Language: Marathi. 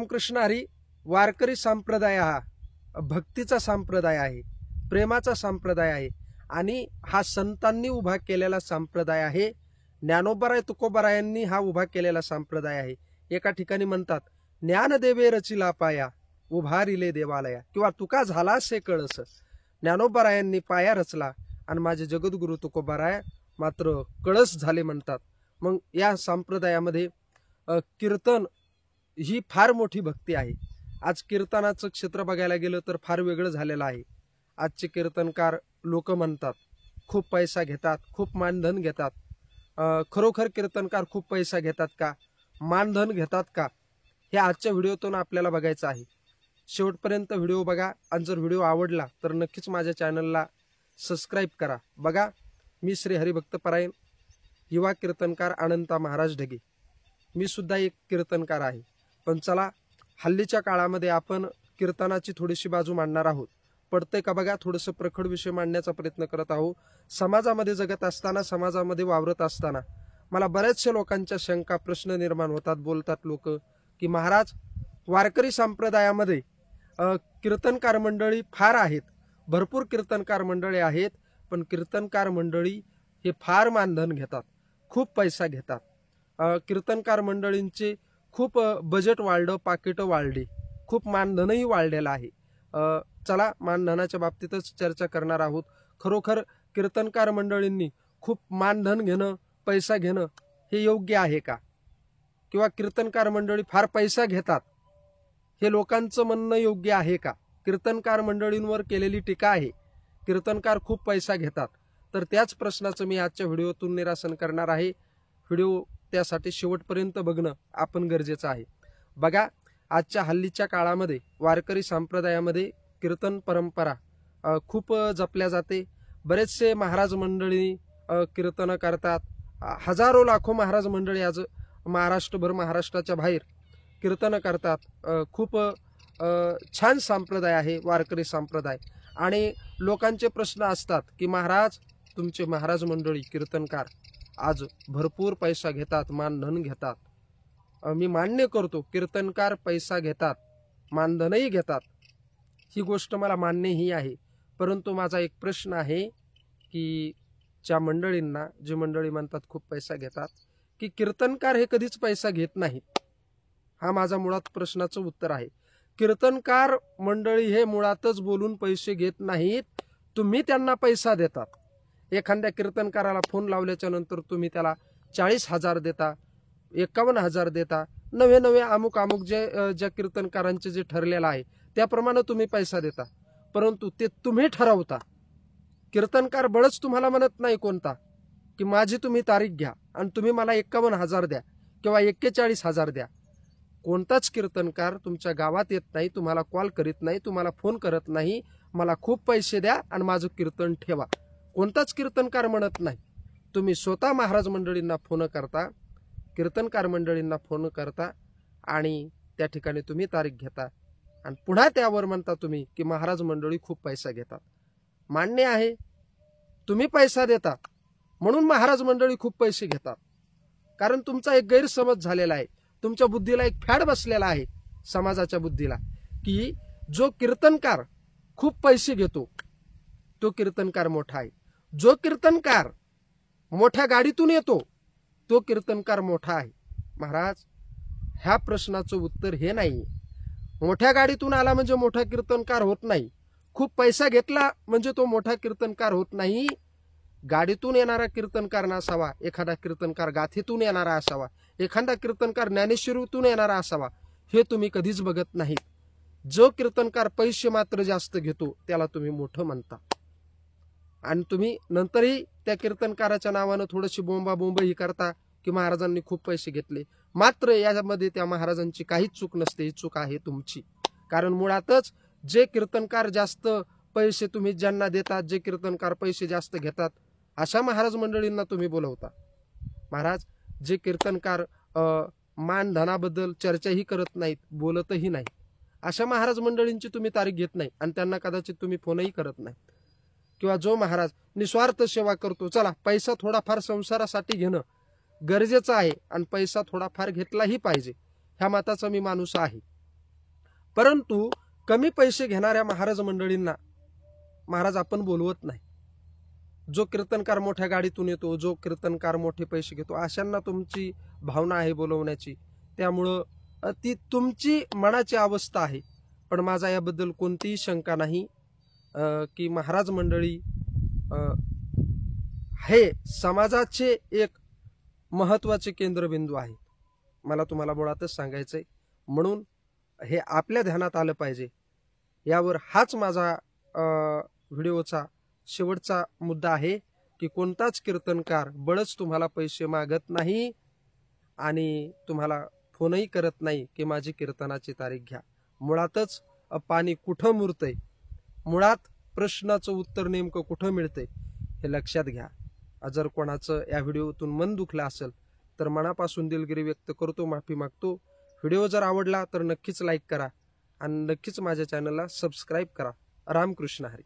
रामकृष्ण हरी. वारकरी संप्रदाय हा भक्तीचा संप्रदाय आहे, प्रेमाचा संप्रदाय आहे आणि हा संतांनी उभा केलेला संप्रदाय आहे. ज्ञानोबराय तुकोबरायांनी हा उभा केलेला संप्रदाय आहे. एका ठिकाणी म्हणतात, ज्ञानदेवे रचिला पाया उभारिले देवालया, किंवा तुका झाला से कळस. ज्ञानोबरायांनी पाया रचला आणि माझे जगद्गुरु तुकोबराय मात्र कळस झाले म्हणतात. मग या संप्रदायामध्ये कीर्तन ही फार मोठी भक्ती आहे. आज कीर्तनाचं क्षेत्र बघायला गेलं तर फार वेगळं झालेलं आहे. आजचे कीर्तनकार लोक म्हणतात खूप पैसा घेतात, खूप मानधन घेतात. खरोखर कीर्तनकार खूप पैसा घेतात का, मानधन घेतात का, हे आजच्या व्हिडिओतून आपल्याला बघायचं आहे. शेवटपर्यंत व्हिडिओ बघा आणि जर व्हिडिओ आवडला तर नक्कीच माझ्या चॅनलला सबस्क्राईब करा. बघा, मी श्री हरिभक्तपरायण युवा कीर्तनकार अनंता महाराज ढगे. मी सुद्धा एक कीर्तनकार आहे. पण चला, हल्लीच्या काळामध्ये आपण कीर्तनाची थोडीशी बाजू मांडणार आहोत. पडतंय का बघा, थोडंसं प्रखड विषय मांडण्याचा प्रयत्न करत आहोत. समाजामध्ये जगत असताना, समाजामध्ये वावरत असताना मला बऱ्याचशा लोकांच्या शंका, प्रश्न निर्माण होतात. बोलतात लोक की महाराज, वारकरी संप्रदायामध्ये कीर्तनकार मंडळी फार आहेत, भरपूर कीर्तनकार मंडळी आहेत, पण कीर्तनकार मंडळी हे फार मानधन घेतात, खूप पैसा घेतात. कीर्तनकार मंडळींचे खूप बजेट वाढलं, पाकिटं वाढली, खूप मानधनही वाढलेलं आहे. चला, मानधनाच्या बाबतीतच चर्चा करणार आहोत. खरोखर कीर्तनकार मंडळींनी खूप मानधन घेणं, पैसा घेणं हे योग्य आहे का, किंवा कीर्तनकार मंडळी फार पैसा घेतात हे लोकांचं म्हणणं योग्य आहे का? कीर्तनकार मंडळींवर केलेली टीका आहे, कीर्तनकार खूप पैसा घेतात. तर त्याच प्रश्नाचं मी आजच्या व्हिडिओतून निरासन करणार आहे. व्हिडिओ त्यासाठी शेवटपर्यंत बघणं आपण गरजेचं आहे. बघा, आजच्या हल्लीच्या काळामध्ये वारकरी संप्रदायामध्ये कीर्तन परंपरा खूप जपल्या जाते. बरेचसे महाराज मंडळी कीर्तन करतात. हजारो लाखो महाराज मंडळी आज महाराष्ट्रभर, महाराष्ट्राच्या बाहेर कीर्तन करतात. खूप छान संप्रदाय आहे वारकरी संप्रदाय. आणि लोकांचे प्रश्न असतात की महाराज, तुमचे महाराज मंडळी कीर्तनकार आज भरपूर पैसा घेतात, मानधन घेतात. मी मान्य करतो, कीर्तनकार पैसा घेतात, मानधनही घेतात, ही गोष्ट मला मान्यही आहे. परंतु माझा एक प्रश्न आहे की ज्या मंडळींना, जे मंडळी म्हणतात खूप पैसा घेतात, की कीर्तनकार हे कधीच पैसा घेत नाहीत. हा माझा मुळात प्रश्नाचं उत्तर आहे. कीर्तनकार मंडळी हे मुळातच बोलून पैसे घेत नाहीत. तुम्ही त्यांना पैसा देतात. एखाद्या कीर्तनकाराला फोन लावल्याच्या नंतर तुम्ही त्याला 40,000 देता, 51,000 देता, नवे अमुक ज्या कीर्तनकारांचे जे ठरलेलं आहे त्याप्रमाणे तुम्ही पैसा देता. परंतु ते तुम्ही ठरवता. कीर्तनकार बळच तुम्हाला म्हणत नाही कोणता की माझी तुम्ही तारीख घ्या आणि तुम्ही मला 51,000 द्या किंवा 41,000 द्या. कोणताच कीर्तनकार तुमच्या गावात येत नाही, तुम्हाला कॉल करीत नाही, तुम्हाला फोन करत नाही, मला खूप पैसे द्या आणि माझं कीर्तन ठेवा. कोणताच कीर्तनकार म्हणत नाही. तुम्ही स्वतः महाराज मंडळींना फोन करता, कीर्तनकार मंडळींना फोन करता आणि त्या ठिकाणी तुम्ही तारीख घेता आणि पुन्हा त्यावर म्हणता तुम्ही की महाराज मंडळी खूप पैसा घेतात. मान्य आहे, तुम्ही पैसा देता म्हणून महाराज मंडळी खूप पैसे घेतात. कारण तुमचा एक गैरसमज झालेला आहे, तुमच्या बुद्धीला एक फॅड बसलेला आहे, समाजाच्या बुद्धीला, की जो कीर्तनकार खूप पैसे घेतो तो कीर्तनकार मोठा आहे. जो कीर्तनकार मोठ्या गाडीतून येतो तो कीर्तनकार मोठा आहे. महाराज, ह्या प्रश्नाचं उत्तर हे नाही. मोठ्या गाडीतून आला म्हणजे मोठा कीर्तनकार होत नाही. खूप पैसा घेतला म्हणजे तो मोठा कीर्तनकार होत नाही. गाडीतून येणारा कीर्तनकार नसावा, एखादा कीर्तनकार गाथेतून येणारा असावा, एखादा कीर्तनकार ज्ञानेश्वरीतून येणारा असावा, हे तुम्ही कधीच बघत नाहीत. जो कीर्तनकार पैसे मात्र जास्त घेतो त्याला तुम्ही मोठं म्हणता आणि तुम्ही नंतरही त्या कीर्तनकाराच्या नावानं थोडीशी बोंबाबोंबही करता की महाराजांनी खूप पैसे घेतले. मात्र यामध्ये त्या महाराजांची काहीच चूक नसते, ही चूक आहे तुमची. कारण मुळातच जे कीर्तनकार जास्त पैसे तुम्ही ज्यांना देतात, जे कीर्तनकार पैसे जास्त घेतात, अशा महाराज मंडळींना तुम्ही बोलवता. महाराज, जे कीर्तनकार मानधनाबद्दल चर्चाही करत नाहीत, बोलतही नाही, अशा महाराज मंडळींची तुम्ही तारीख घेत नाही आणि त्यांना कदाचित तुम्ही फोनही करत नाही. किंवा जो महाराज निस्वार्थ सेवा करतो, चला पैसा थोडाफार संसारासाठी घेणं गरजेचं आहे आणि पैसा थोडाफार घेतलाही पाहिजे, ह्या मताचा मी माणूस आहे. परंतु कमी पैसे घेणाऱ्या महाराज मंडळींना महाराज आपण बोलवत नाही. जो कीर्तनकार मोठ्या गाडीतून येतो, जो कीर्तनकार मोठे पैसे घेतो, अशांना तुमची भावना आहे बोलवण्याची, त्यामुळं ती तुमची मनाची अवस्था आहे. पण माझा याबद्दल कोणतीही शंका नाही की महाराज मंडळी हे समाजाचे एक महत्वाचे केंद्रबिंदू आहेत. मला तुम्हाला मुळातच सांगायचंय, म्हणून हे आपल्या ध्यानात आलं पाहिजे. यावर हाच माझा व्हिडिओचा शेवटचा मुद्दा आहे की कोणताच कीर्तनकार बळच तुम्हाला पैसे मागत नाही आणि तुम्हाला फोनही करत नाही की माझी कीर्तनाची तारीख घ्या. मुळातच पाणी कुठं मुरतंय, मुळात प्रश्नाचं उत्तर नेमकं कुठं मिळतंय हे लक्षात घ्या. जर कोणाचं या व्हिडिओतून मन दुखलं असेल तर मनापासून दिलगिरी व्यक्त करतो, माफी मागतो. व्हिडिओ जर आवडला तर नक्कीच लाईक करा आणि नक्कीच माझ्या चॅनलला सबस्क्राईब करा. रामकृष्ण हरी.